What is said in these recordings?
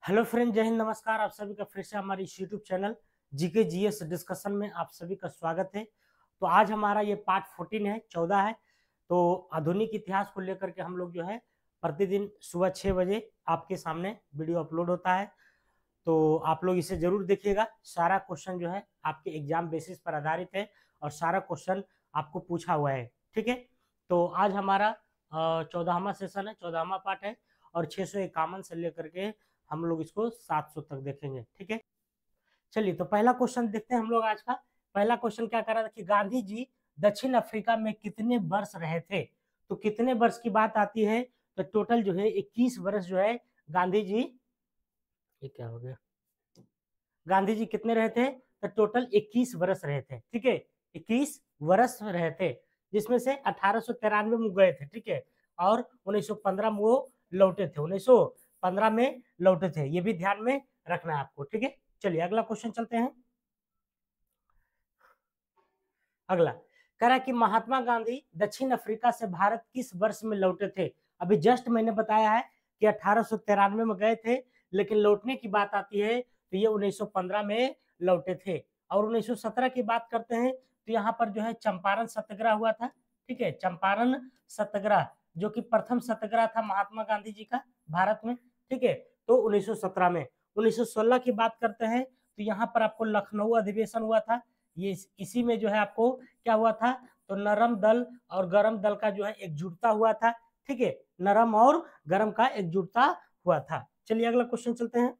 Hello friend, जय हिंद, नमस्कार। आप सभी का फिर से हमारे इस YouTube channel GK GS discussion में आप सभी का स्वागत है। तो आज हमारा ये पार्ट 14 है, 14 है। तो आधुनिक इतिहास को लेकर के हम लोग जो है प्रतिदिन सुबह 6 बजे आपके सामने वीडियो अपलोड होता है। तो आप लोग इसे जरूर देखिएगा। सारा क्वेश्चन जो है आपके एग्जाम बेसिस पर आधारित है और सारा क्वेश्चन आपको पूछा हुआ है। ठीक है, तो आज हमारा 14वां सेशन है, 14वां पार्ट है और 651 से लेकर के हम लोग इसको 700 तक देखेंगे। ठीक है, चलिए तो पहला क्वेश्चन देखते हैं हम लोग आज का। पहला क्वेश्चन क्या कर रहा था कि गांधी जी दक्षिण अफ्रीका में कितने वर्ष रहे थे। तो कितने वर्ष की बात आती है तो टोटल जो है 21 वर्ष जो है गांधी जी, ये क्या हो गया, गांधी जी कितने रहे थे तो टोटल 21 वर्ष रहे थे। ठीक है, 21 वर्ष रहे थे, जिसमें से 1893 में गए थे। ठीक है, और 1915 में वो लौटे थे, 1915 में लौटे थे, ये भी ध्यान में रखना है आपको। ठीक है, चलिए अगला क्वेश्चन चलते हैं। अगला कह रहा है कि महात्मा गांधी दक्षिण अफ्रीका से भारत किस वर्ष में लौटे थे। अभी जस्ट मैंने बताया है कि 1893 में गए थे, लेकिन लौटने की बात आती है तो ये 1915 में लौटे थे। और 1917 की बात करते हैं तो यहाँ पर जो है चंपारण सत्याग्रह हुआ था। ठीक है, चंपारण सत्याग्रह जो कि प्रथम सत्याग्रह था महात्मा गांधी जी का भारत में। ठीक है, तो 1917 में। 1916 की बात करते हैं तो यहाँ पर आपको लखनऊ अधिवेशन हुआ था। ये इसी में जो है आपको क्या हुआ था तो नरम दल और गरम दल का जो है एकजुटता हुआ था। ठीक है, नरम और गरम का एकजुटता हुआ था। चलिए अगला क्वेश्चन चलते हैं।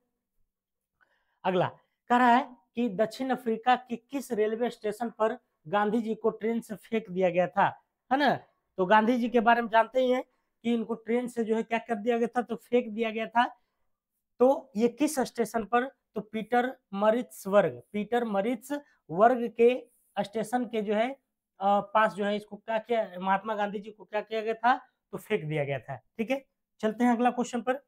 अगला कह रहा है कि दक्षिण अफ्रीका के किस रेलवे स्टेशन पर गांधी जी को ट्रेन से फेंक दिया गया था, है ना। तो गांधी जी के बारे में जानते ही हैं कि इनको ट्रेन से जो है क्या कर दिया गया था तो फेंक दिया गया था। तो ये किस स्टेशन पर तो पीटर मरिट्स वर्ग के स्टेशन के जो है पास जो है इसको क्या किया, महात्मा गांधी जी को क्या किया गया था तो फेंक दिया गया था। ठीक है, चलते हैं अगला क्वेश्चन पर।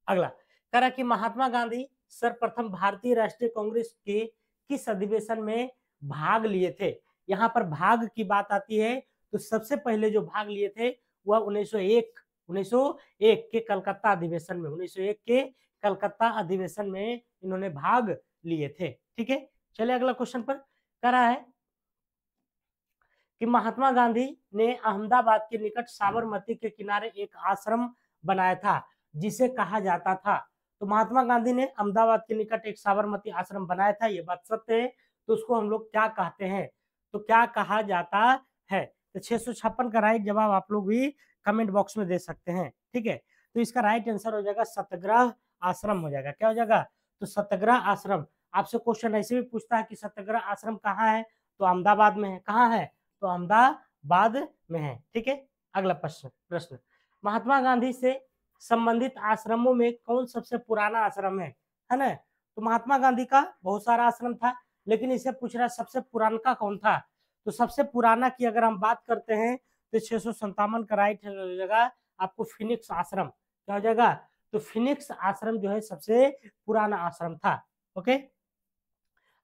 अगला कह रहा कि महात्मा गांधी सर्वप्रथम भारतीय राष्ट्रीय कांग्रेस के किस अधिवेशन में भाग लिए थे। यहाँ पर भाग की बात आती है तो सबसे पहले जो भाग लिए थे वह 1901 के कलकत्ता अधिवेशन में, 1901 के कलकत्ता अधिवेशन में इन्होंने भाग लिए थे। ठीक है, चलिए अगला क्वेश्चन पर कह रहा है कि महात्मा गांधी ने अहमदाबाद के निकट साबरमती के किनारे एक आश्रम बनाया था जिसे कहा जाता था। तो महात्मा गांधी ने अहमदाबाद के निकट एक साबरमती आश्रम बनाया था, ये बात सत्य है। तो उसको हम लोग क्या कहते हैं तो क्या कहा जाता है। तो 656 का राइट जवाब आप लोग भी कमेंट बॉक्स में दे सकते हैं। ठीक है, तो इसका राइट आंसर हो जाएगा सत्याग्रह आश्रम हो जाएगा। क्या हो जाएगा तो सत्याग्रह आश्रम। आपसे क्वेश्चन ऐसे भी पूछता है कि सत्याग्रह आश्रम कहाँ है तो अहमदाबाद में है। कहाँ है तो अहमदाबाद में है। ठीक है, अगला प्रश्न महात्मा गांधी से संबंधित आश्रमों में कौन सबसे पुराना आश्रम है ना। तो महात्मा गांधी का बहुत सारा आश्रम था, लेकिन इसे पूछ रहा सबसे पुराना कौन था। तो सबसे पुराना की अगर हम बात करते हैं तो 657 का राइट हो जाएगा आपको फिनिक्स आश्रम। क्या हो जाएगा तो फिनिक्स आश्रम जो है सबसे पुराना आश्रम था। ओके,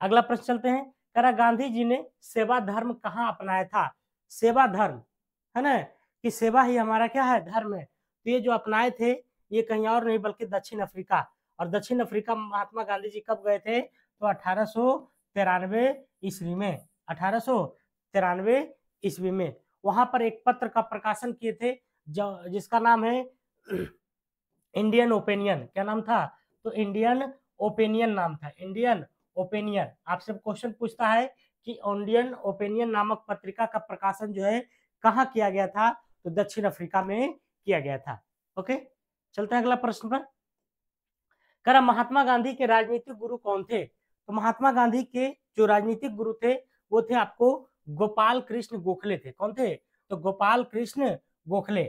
अगला प्रश्न चलते हैं। कह रहा गांधी जी ने सेवा धर्म कहाँ अपनाया था। सेवा धर्म है ना, कि सेवा ही हमारा क्या है धर्म है। तो ये जो अपनाए थे ये कहीं और नहीं बल्कि दक्षिण अफ्रीका। और दक्षिण अफ्रीका महात्मा गांधी जी कब गए थे तो 1893 ईस्वी में, 1893 ईस्वी में वहां पर एक पत्र का प्रकाशन किए थे जिसका नाम है इंडियन ओपिनियन। क्या नाम था तो इंडियन ओपिनियन नाम था, इंडियन ओपिनियन। आपसे क्वेश्चन पूछता है कि इंडियन ओपिनियन नामक पत्रिका का प्रकाशन जो है कहाँ किया गया था तो दक्षिण अफ्रीका में किया गया था। ओके, चलते हैं अगला प्रश्न पर। कह रहा महात्मा गांधी के राजनीतिक गुरु कौन थे। तो महात्मा गांधी के जो राजनीतिक गुरु थे वो थे आपको गोपाल कृष्ण गोखले थे। कौन थे तो गोपाल कृष्ण गोखले।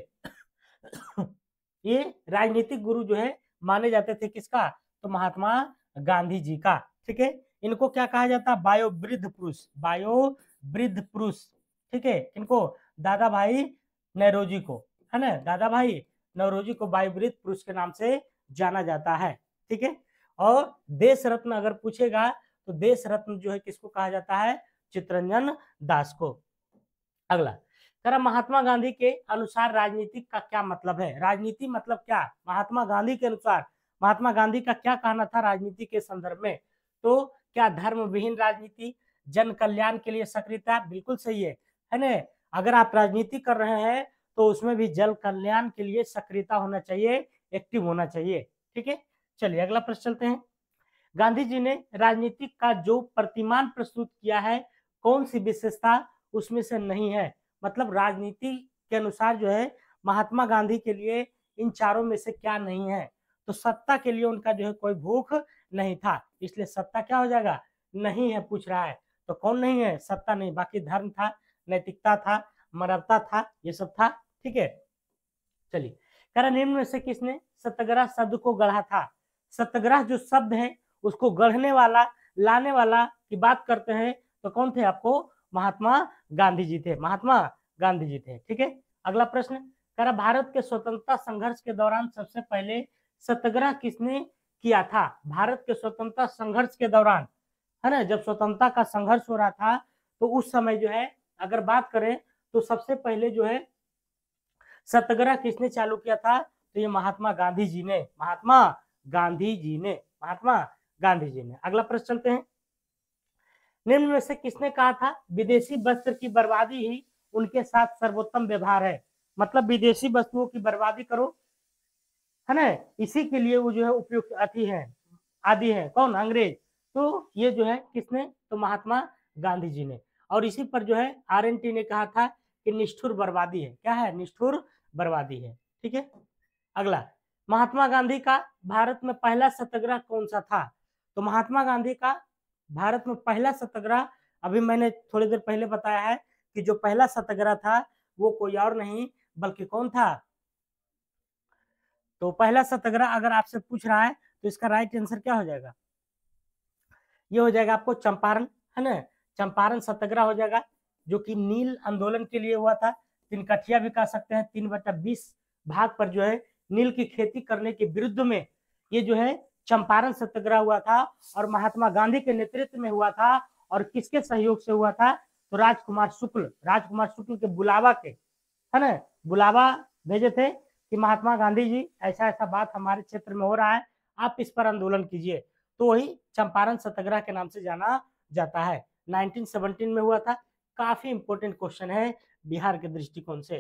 ये राजनीतिक गुरु जो है माने जाते थे किसका तो महात्मा गांधी जी का। ठीक है, इनको क्या कहा जाता है बायोवृद्ध पुरुष, बायोवृद्ध पुरुष। ठीक है, इनको दादा भाई नौरोजी को, है ना, दादा भाई नौरोजी को बायोवृद्ध पुरुष के नाम से जाना जाता है। ठीक है, और देश रत्न अगर पूछेगा तो देश रत्न जो है किसको कहा जाता है चित्तरंजन दास को। अगला करा महात्मा गांधी के अनुसार राजनीति का क्या मतलब है? राजनीति मतलब क्या? महात्मा गांधी के अनुसार महात्मा गांधी का क्या कहना था राजनीति के संदर्भ में? तो क्या धर्म विहीन राजनीति, जन कल्याण के लिए सक्रियता, बिल्कुल सही है ना? अगर आप राजनीति कर रहे हैं तो उसमें भी जन कल्याण के लिए सक्रियता होना चाहिए, एक्टिव होना चाहिए। ठीक है, चलिए अगला प्रश्न चलते हैं। गांधी जी ने राजनीति का जो प्रतिमान प्रस्तुत किया है, कौन सी विशेषता उसमें से नहीं है? मतलब राजनीति के अनुसार जो है महात्मा गांधी के लिए इन चारों में से क्या नहीं है? तो सत्ता के लिए उनका जो है कोई भूख नहीं था, इसलिए सत्ता क्या हो जाएगा? नहीं है पूछ रहा है। तो कौन नहीं है? सत्ता नहीं, बाकी धर्म था, नैतिकता था, मानवता था, ये सब था। ठीक है, चलिए कह रहा निम्न में से किसने सत्याग्रह शब्द को गढ़ा था? सत्याग्रह जो शब्द है उसको गढ़ने वाला, लाने वाला की बात करते हैं तो कौन थे? आपको महात्मा गांधी जी थे, महात्मा गांधी जी थे। ठीक है, अगला प्रश्न कह रहा भारत के स्वतंत्रता संघर्ष के दौरान सबसे पहले सत्याग्रह किसने किया था? भारत के स्वतंत्रता संघर्ष के दौरान, है ना, जब स्वतंत्रता का संघर्ष हो रहा था तो उस समय जो है अगर बात करें तो सबसे पहले जो है सत्याग्रह किसने चालू किया था? तो ये महात्मा गांधी जी ने, महात्मा गांधी जी ने, महात्मा गांधी जी ने। अगला प्रश्न चलते हैं। निम्न में से किसने कहा था विदेशी वस्त्र की बर्बादी ही उनके साथ सर्वोत्तम व्यवहार है? मतलब विदेशी वस्तुओं की बर्बादी करो, है ना, इसी के लिए वो जो है उपयुक्त अति है, आदि है। कौन? अंग्रेज। तो ये जो है किसने? तो महात्मा गांधी जी ने। और इसी पर जो है आरएनटी ने कहा था कि निष्ठुर बर्बादी है। क्या है? निष्ठुर बर्बादी है। ठीक है, अगला महात्मा गांधी का भारत में पहला सत्याग्रह कौन सा था? तो महात्मा गांधी का भारत में पहला सत्याग्रह, अभी मैंने थोड़ी देर पहले बताया है कि जो पहला सत्याग्रह था वो कोई और नहीं बल्कि कौन था? तो पहला सत्याग्रह अगर आपसे पूछ रहा है तो इसका राइट आंसर क्या हो जाएगा? ये हो जाएगा आपको चंपारण, है ना, चंपारण सत्याग्रह हो जाएगा, जो कि नील आंदोलन के लिए हुआ था। तिनकठिया भी कह सकते हैं, 3/20 भाग पर जो है नील की खेती करने के विरुद्ध में ये जो है चंपारण सत्याग्रह हुआ था और महात्मा गांधी के नेतृत्व में हुआ था। और किसके सहयोग से हुआ था? तो राजकुमार शुक्ल के बुलावा के, है ना, बुलावा भेजे थे कि महात्मा गांधी जी ऐसा ऐसा बात हमारे क्षेत्र में हो रहा है, आप इस पर आंदोलन कीजिए। तो वही चंपारण सत्याग्रह के नाम से जाना जाता है। 1917 में हुआ था। काफी इंपॉर्टेंट क्वेश्चन है बिहार के दृष्टिकोण से।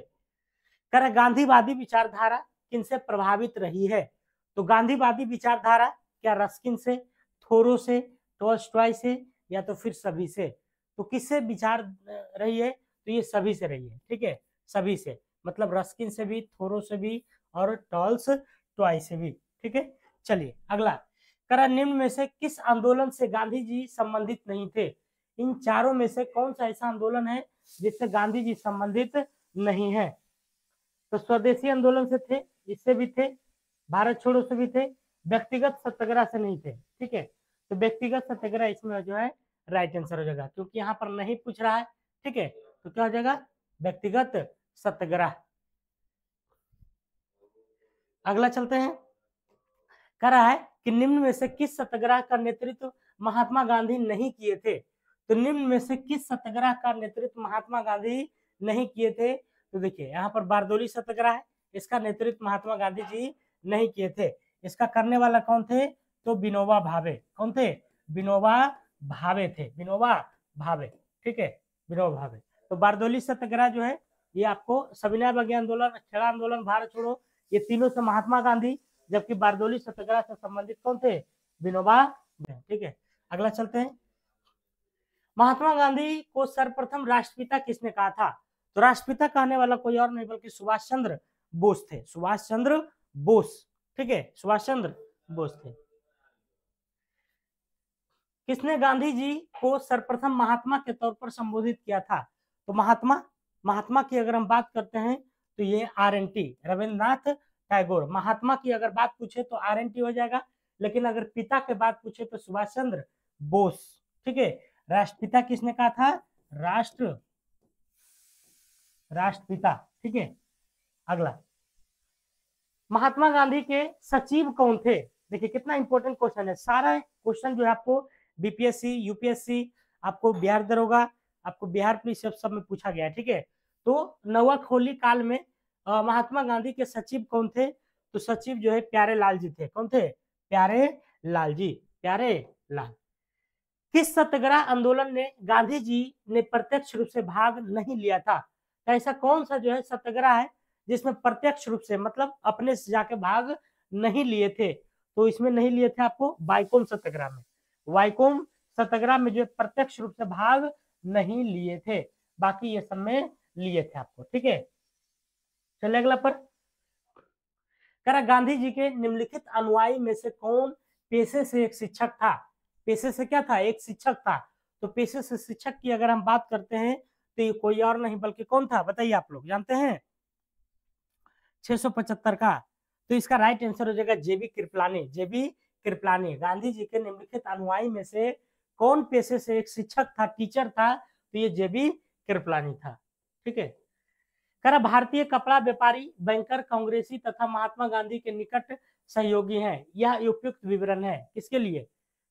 कर गांधीवादी विचारधारा किनसे प्रभावित रही है? तो गांधीवादी विचारधारा क्या रस्किन से, थोरो से, टॉल्स्टॉय से, या तो फिर सभी से? तो किससे विचार रही है? तो ये सभी से रही है। ठीक है, सभी से, मतलब रस्किन से भी, थोरो से भी और टॉल्स्टॉय से भी। ठीक है, चलिए अगला करा निम्न में से किस आंदोलन से गांधी जी संबंधित नहीं थे? इन चारों में से कौन सा ऐसा आंदोलन है जिससे गांधी जी संबंधित नहीं है? तो स्वदेशी आंदोलन से थे, इससे भी थे, भारत छोड़ो से भी थे, व्यक्तिगत सत्याग्रह से नहीं थे। ठीक है, तो व्यक्तिगत सत्याग्रह इसमें जो है राइट आंसर हो जाएगा, क्योंकि यहाँ पर नहीं पूछ रहा है। ठीक है, तो क्या हो जाएगा? व्यक्तिगत सत्याग्रह। अगला चलते हैं। कह रहा है कि निम्न में से किस सत्याग्रह का नेतृत्व महात्मा गांधी नहीं किए थे? तो निम्न में से किस सत्याग्रह का नेतृत्व महात्मा गांधी नहीं किए थे? तो देखिए यहाँ पर बारदोली सत्याग्रह है, इसका नेतृत्व महात्मा गांधी जी नहीं किए थे। इसका करने वाला कौन थे? तो विनोबा भावे। कौन थे? विनोबा भावे थे, विनोबा भावे। ठीक है, विनोबा भावे। तो बारदोली सत्याग्रह जो है ये आपको सविनय अवज्ञा आंदोलन, खेड़ा आंदोलन, भारत छोड़ो, ये तीनों से महात्मा गांधी, जबकि बारदोली सत्याग्रह से संबंधित कौन थे? विनोबा। ठीक है, अगला चलते हैं। महात्मा गांधी को सर्वप्रथम राष्ट्रपिता किसने कहा था? तो राष्ट्रपिता कहने वाला कोई और नहीं बल्कि सुभाष चंद्र बोस थे, सुभाष चंद्र बोस। ठीक है, सुभाष चंद्र बोस थे। किसने गांधी जी को सर्वप्रथम महात्मा के तौर पर संबोधित किया था? तो महात्मा की अगर हम बात करते हैं तो ये आरएनटी, रविंद्रनाथ टैगोर। महात्मा की अगर बात पूछे तो आरएनटी हो जाएगा, लेकिन अगर पिता के बात पूछे तो सुभाष चंद्र बोस। ठीक है, राष्ट्रपिता किसने कहा था? राष्ट्रपिता। ठीक है, अगला महात्मा गांधी के सचिव कौन थे? देखिए कितना इंपॉर्टेंट क्वेश्चन है। सारा क्वेश्चन जो है आपको बीपीएससी, यूपीएससी, आपको बिहार दरोगा, आपको बिहार पुलिस सब में पूछा गया है। ठीक है, तो नवाखोली काल में महात्मा गांधी के सचिव कौन थे? तो सचिव जो है प्यारे लाल जी थे। कौन थे? प्यारे लाल जी, प्यारे लाल। किस सत्याग्रह आंदोलन में गांधी जी ने प्रत्यक्ष रूप से भाग नहीं लिया था? तो ऐसा कौन सा जो है सत्याग्रह है जिसमें प्रत्यक्ष रूप से मतलब अपने से जाके भाग नहीं लिए थे? तो इसमें नहीं लिए थे आपको वाइकोम सत्याग्रह में। वाइकोम सत्याग्रह में जो प्रत्यक्ष रूप से भाग नहीं लिए थे, बाकी ये सब में लिए थे आपको। ठीक है, चलिए अगला पर। करा गांधी जी के निम्नलिखित अनुयायी में से कौन पेशे से एक शिक्षक था? पेशे से क्या था? एक शिक्षक था। तो पेशे से शिक्षक की अगर हम बात करते हैं तो ये कोई और नहीं बल्कि कौन था? बताइए, आप लोग जानते हैं? 675 का। तो इसका राइट आंसर हो जाएगा जेबी कृपलानी। जेबी कृपलानी। गांधी जी के निम्नलिखित अनुयायी में से कौन पेशे से एक शिक्षक था, टीचर था? तो ये जेबी कृपलानी था। ठीक है। करा भारतीय कपड़ा व्यापारी, बैंकर, कांग्रेसी तथा महात्मा गांधी के निकट सहयोगी हैं। यह उपयुक्त विवरण है किसके लिए?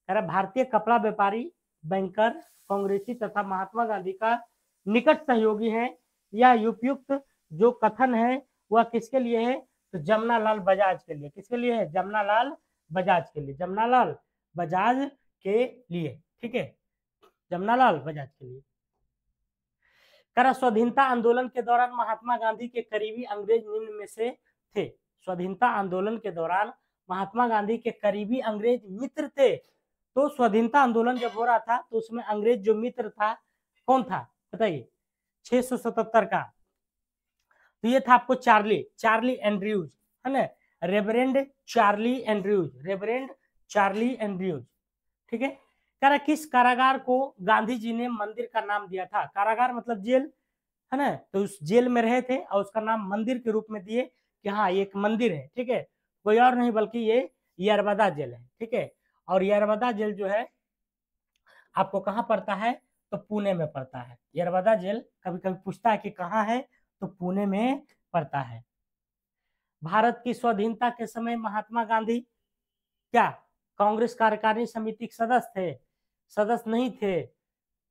करा भारतीय कपड़ा व्यापारी, बैंकर, कांग्रेसी तथा महात्मा गांधी का निकट सहयोगी है। यह उपयुक्त जो कथन है वह किसके लिए है? तो जमनालाल बजाज के लिए। किसके लिए है? जमनालाल बजाज के लिए। जमनालाल बजाज के लिए। ठीक है, जमनालाल बजाज के लिए। करा स्वाधीनता आंदोलन के दौरान महात्मा गांधी के करीबी अंग्रेज निम्न में से थे। स्वाधीनता आंदोलन के दौरान महात्मा गांधी के करीबी अंग्रेज मित्र थे। तो स्वाधीनता आंदोलन जब हो रहा था तो उसमें अंग्रेज जो मित्र था कौन था? बताइए। 677 का। तो ये था आपको चार्ली एंड्रयूज, है ना? Reverend Charlie Andrews, reverend Charlie Andrews. ठीक है। कह रहा किस कारागार को गांधी जी ने मंदिर का नाम दिया था? कारागार मतलब जेल, है ना? तो उस जेल में रहे थे और उसका नाम मंदिर के रूप में दिए कि हाँ ये एक मंदिर है। ठीक है, कोई और नहीं बल्कि ये यरबदा जेल है। ठीक है, और यरबदा जेल जो है आपको कहाँ पड़ता है? तो पुणे में पड़ता है। यरबदा जेल कभी कभी पूछता है कि कहाँ है, तो पुणे में पड़ता है। भारत की स्वाधीनता के समय महात्मा गांधी क्या कांग्रेस कार्यकारिणी समिति के सदस्य थे? सदस्य नहीं थे,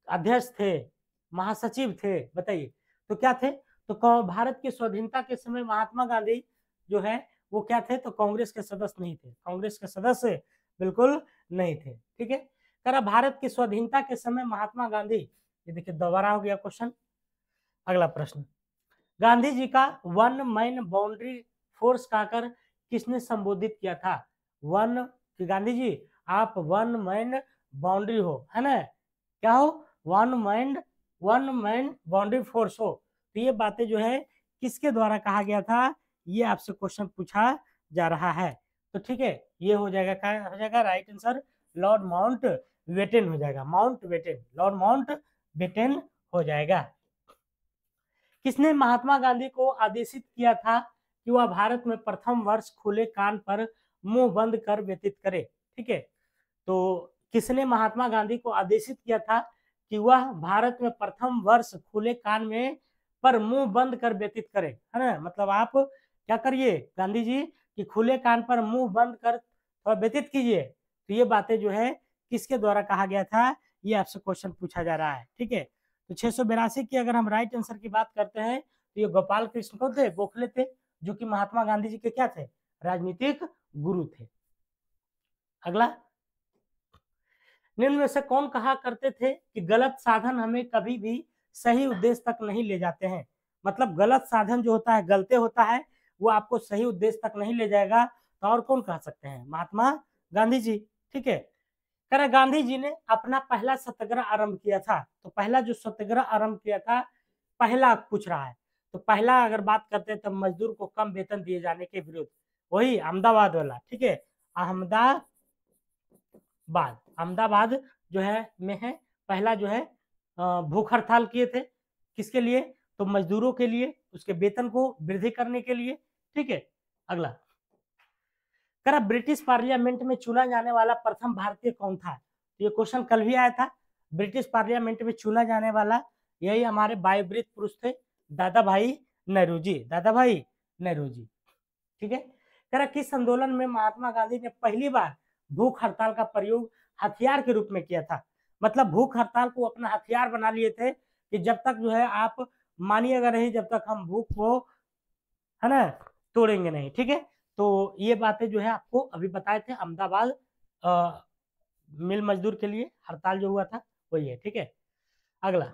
अध्यक्ष थे, महासचिव थे? बताइए। तो क्या थे? तो भारत की स्वाधीनता के समय महात्मा गांधी जो है वो क्या थे? तो कांग्रेस के सदस्य नहीं थे। कांग्रेस के सदस्य बिल्कुल नहीं थे। ठीक है। कह भारत की स्वाधीनता के समय महात्मा गांधी, ये देखिए दोबारा हो गया क्वेश्चन। अगला प्रश्न, गांधी जी का वन मैन बाउंड्री फोर्स कहकर किसने संबोधित किया था? वन कि गांधी जी आप वन मैन बाउंड्री हो, है ना? क्या हो? वन मैन बाउंड्री फोर्स हो। तो ये बातें जो है किसके द्वारा कहा गया था? ये आपसे क्वेश्चन पूछा जा रहा है। तो ठीक है, ये हो जाएगा, क्या हो जाएगा? Right answer Lord Mountbatten हो जाएगा। Mountbatten, Lord Mountbatten हो जाएगा। किसने महात्मा गांधी को आदेशित किया था कि वह भारत में प्रथम वर्ष खुले कान पर मुंह बंद कर व्यतीत करे? ठीक है, तो किसने महात्मा गांधी को आदेशित किया था कि वह भारत में प्रथम वर्ष खुले कान में पर मुंह बंद कर व्यतीत करे? है ना? मतलब आप क्या करिए गांधी जी कि खुले कान पर मुंह बंद कर थोड़ा व्यतीत कीजिए। तो ये बातें जो है किसके द्वारा कहा गया था? ये आपसे क्वेश्चन पूछा जा रहा है। ठीक है, तो 682 की अगर हम राइट आंसर की बात करते हैं तो ये गोपाल कृष्ण कौन थे? गोखले थे, जो कि महात्मा गांधी जी के क्या थे? राजनीतिक गुरु थे। अगला, निम्न में से कौन कहा करते थे कि गलत साधन हमें कभी भी सही उद्देश्य तक नहीं ले जाते हैं? मतलब गलत साधन जो होता है, गलते होता है, वो आपको सही उद्देश्य तक नहीं ले जाएगा। तो और कौन कह सकते हैं? महात्मा गांधी जी। ठीक है, कह रहा गांधी जी ने अपना पहला सत्याग्रह आरंभ किया था। तो पहला जो सत्याग्रह आरंभ किया था, पहला पूछ रहा है, तो पहला अगर बात करते हैं तो मजदूर को कम वेतन दिए जाने के विरुद्ध, वही अहमदाबाद वाला। ठीक है, अहमदाबाद जो है में है पहला जो है भूख हड़ताल किए थे। किसके लिए? तो मजदूरों के लिए, उसके वेतन को वृद्धि करने के लिए। ठीक है, अगला, करा ब्रिटिश पार्लियामेंट में चुना जाने वाला प्रथम भारतीय कौन था? ये क्वेश्चन कल भी आया था। ब्रिटिश पार्लियामेंट में चुना जाने वाला यही हमारे बायोवृत पुरुष थे, दादा भाई नेहरू जी। दादा भाई नेहरू जी। ठीक है, करा किस आंदोलन में महात्मा गांधी ने पहली बार भूख हड़ताल का प्रयोग हथियार के रूप में किया था? मतलब भूख हड़ताल को अपना हथियार बना लिए थे कि जब तक जो है आप मानिएगा नहीं जब तक हम भूख को, है ना, तोड़ेंगे नहीं। ठीक है, तो ये बातें जो है आपको अभी बताए थे। अहमदाबाद मिल मजदूर के लिए हड़ताल जो हुआ था वही है। ठीक है, अगला,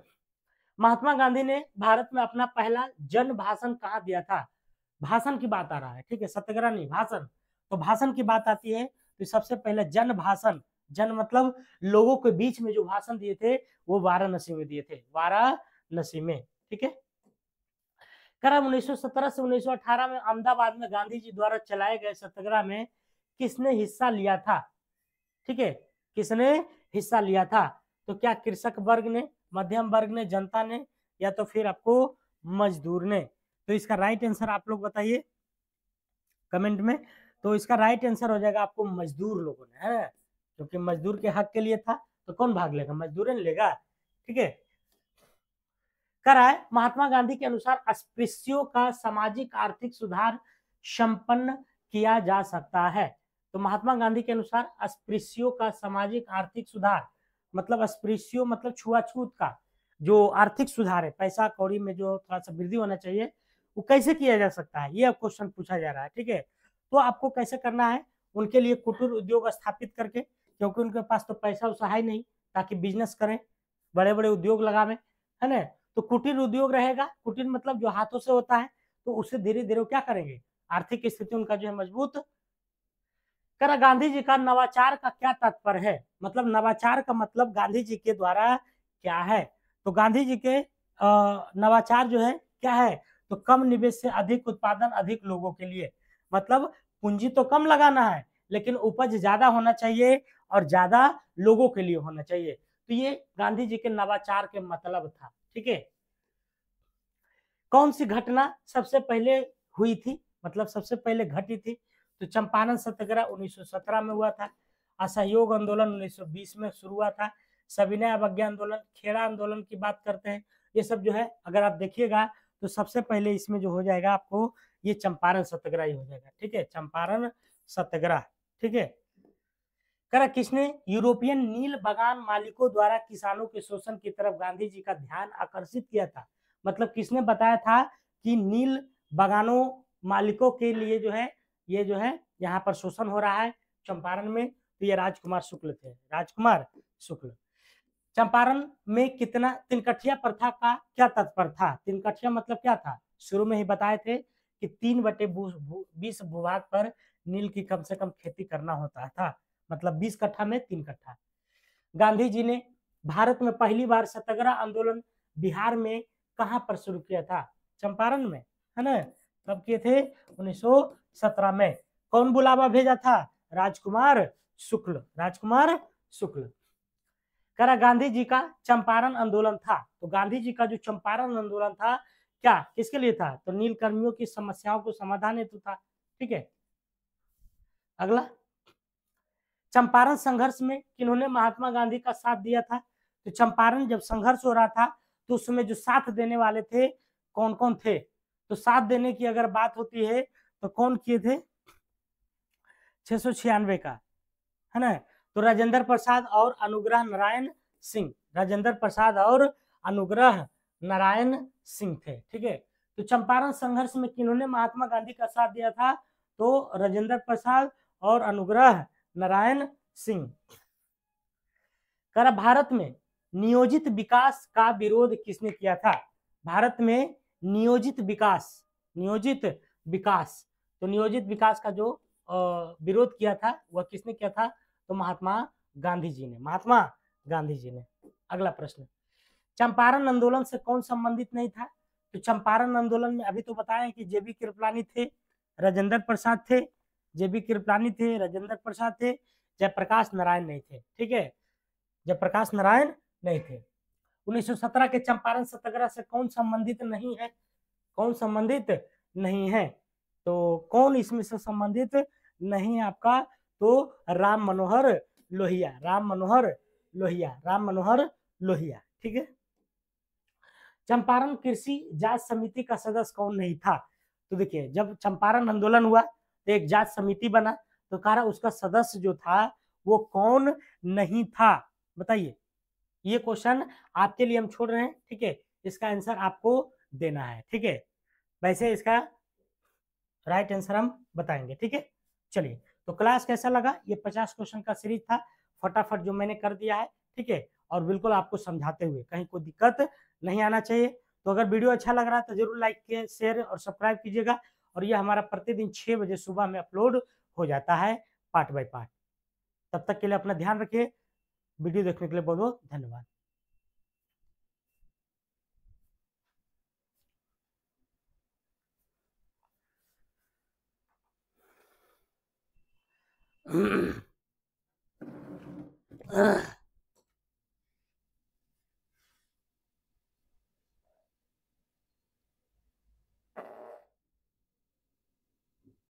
महात्मा गांधी ने भारत में अपना पहला जन भाषण कहाँ दिया था? भाषण की बात आ रहा है, ठीक है, सत्याग्रह नहीं, भाषण। तो भाषण की बात आती है तो सबसे पहले जन भाषण, जन मतलब लोगों के बीच में जो भाषण दिए थे वो वाराणसी में दिए थे, वाराणसी में। ठीक है, करीब 1917 से 1918 में अहमदाबाद में गांधी जी द्वारा चलाए गए सत्याग्रह में किसने हिस्सा लिया था? ठीक है, किसने हिस्सा लिया था? तो क्या कृषक वर्ग ने, मध्यम वर्ग ने, जनता ने, या तो फिर आपको मजदूर ने? तो इसका राइट आंसर आप लोग बताइए कमेंट में। तो इसका राइट आंसर हो जाएगा आपको मजदूर लोगों ने, है, क्योंकि मजदूर के हक के लिए था तो कौन भाग लेगा? मजदूर ने लेगा। ठीक है, कराए महात्मा गांधी के अनुसार अस्पृश्यों का सामाजिक आर्थिक सुधार संपन्न किया जा सकता है। तो महात्मा गांधी के अनुसार अस्पृश्यों का सामाजिक आर्थिक सुधार मतलब अस्पृश्यों मतलब छुआछूत का जो आर्थिक सुधार है, पैसा कौड़ी में जो थोड़ा सा वृद्धि होना चाहिए, वो कैसे किया जा सकता है, ये क्वेश्चन पूछा जा रहा है। ठीक है, तो आपको कैसे करना है? उनके लिए कुटीर उद्योग स्थापित करके, क्योंकि उनके पास तो पैसा वैसा है नहीं ताकि बिजनेस करें, बड़े बड़े उद्योग लगावे, है ना। तो कुटीर उद्योग रहेगा, कुटीर मतलब जो हाथों से होता है, तो उससे धीरे धीरे क्या करेंगे? आर्थिक स्थिति उनका जो है मजबूत करा। गांधी जी का नवाचार का क्या तात्पर्य है? मतलब नवाचार का मतलब गांधी जी के द्वारा क्या है? तो गांधी जी के नवाचार जो है क्या है? तो कम निवेश से अधिक उत्पादन, अधिक लोगों के लिए। मतलब पूंजी तो कम लगाना है लेकिन उपज ज्यादा होना चाहिए और ज्यादा लोगों के लिए होना चाहिए। तो ये गांधी जी के नवाचार के मतलब था। ठीक है, कौन सी घटना सबसे पहले हुई थी, मतलब सबसे पहले घटी थी? तो चंपारण सत्याग्रह 1917 में हुआ था। असहयोग आंदोलन 1920 में शुरू हुआ था। सविनय अवज्ञा आंदोलन, खेड़ा आंदोलन की बात करते हैं, ये सब जो है अगर आप देखिएगा तो सबसे पहले इसमें जो हो जाएगा आपको ये चंपारण सत्याग्रह ही हो जाएगा। ठीक है, चंपारण सत्याग्रह। ठीक है, करा किसने यूरोपियन नील बागान मालिकों द्वारा किसानों के शोषण की तरफ गांधी जी का ध्यान आकर्षित किया था? मतलब किसने बताया था कि नील बागानों मालिकों के लिए जो है ये जो है यहाँ पर शोषण हो रहा है चंपारण में? तो ये राजकुमार शुक्ल थे, राजकुमार शुक्ल। चंपारण में कितना तिनकठिया प्रथा का क्या तात्पर्य था? तिनकठिया मतलब क्या था? शुरू में ही बताए थे कि 3/20 भूभाग पर नील की कम से कम खेती करना होता था, मतलब 20 कट्ठा में 3 कट्ठा। गांधी जी ने भारत में पहली बार सत्याग्रह आंदोलन बिहार में कहां पर शुरू किया था? चंपारण में, है ना। कब किए थे? 1917 में। कौन बुलावा भेजा था? राजकुमार शुक्ल, राजकुमार शुक्ल। करा गांधी जी का चंपारण आंदोलन था, तो गांधी जी का जो चंपारण आंदोलन था क्या किसके लिए था? तो नील कर्मियों की समस्याओं को समाधान हेतु था। ठीक है, अगला, चंपारण संघर्ष में किन्होंने महात्मा गांधी का साथ दिया था? तो चंपारण जब संघर्ष हो रहा था तो उसमें जो साथ देने वाले थे कौन कौन थे? तो साथ देने की अगर बात होती है तो कौन किए थे? 696 का, है ना। तो राजेंद्र प्रसाद और अनुग्रह नारायण सिंह, राजेंद्र प्रसाद और अनुग्रह नारायण सिंह थे। ठीक है, तो चंपारण संघर्ष में किन्होंने महात्मा गांधी का साथ दिया था? तो राजेंद्र प्रसाद और अनुग्रह नारायण सिंह। करा भारत में नियोजित विकास का विरोध किसने किया था? भारत में नियोजित विकास, नियोजित विकास, तो नियोजित विकास का जो विरोध किया था वह किसने किया था? तो महात्मा गांधी जी ने, महात्मा गांधी जी ने। अगला प्रश्न, चंपारण आंदोलन से कौन संबंधित नहीं था? तो चंपारण आंदोलन में अभी तो बताया कि जेबी कृपलानी थे, राजेंद्र प्रसाद थे, जेबी कृपलानी थे, राजेंद्र प्रसाद थे, जयप्रकाश नारायण नहीं थे। ठीक है, जयप्रकाश नारायण नहीं थे। 1917 के चंपारण सत्याग्रह से कौन संबंधित नहीं है? कौन संबंधित नहीं है? तो कौन इसमें से संबंधित नहीं है आपका? तो राम मनोहर लोहिया, राम मनोहर लोहिया, राम मनोहर लोहिया। ठीक है, चंपारण कृषि जांच समिति का सदस्य कौन नहीं था? तो देखिए जब चंपारण आंदोलन हुआ तो एक जांच समिति बना, तो कहा उसका सदस्य जो था वो कौन नहीं था? बताइए, ये क्वेश्चन आपके लिए हम छोड़ रहे हैं। ठीक है, इसका आंसर आपको देना है, ठीक है। वैसे इसका राइट आंसर हम बताएंगे, ठीक है। चलिए, तो क्लास कैसा लगा? ये 50 क्वेश्चन का सीरीज था, फटाफट जो मैंने कर दिया है, ठीक है। और बिल्कुल आपको समझाते हुए, कहीं कोई दिक्कत नहीं आना चाहिए। तो अगर वीडियो अच्छा लग रहा है तो जरूर लाइक शेयर और सब्सक्राइब कीजिएगा। और ये हमारा प्रतिदिन 6 बजे सुबह में अपलोड हो जाता है, पार्ट बाय पार्ट। तब तक के लिए अपना ध्यान रखिए। वीडियो देखने के लिए बहुत बहुत धन्यवाद।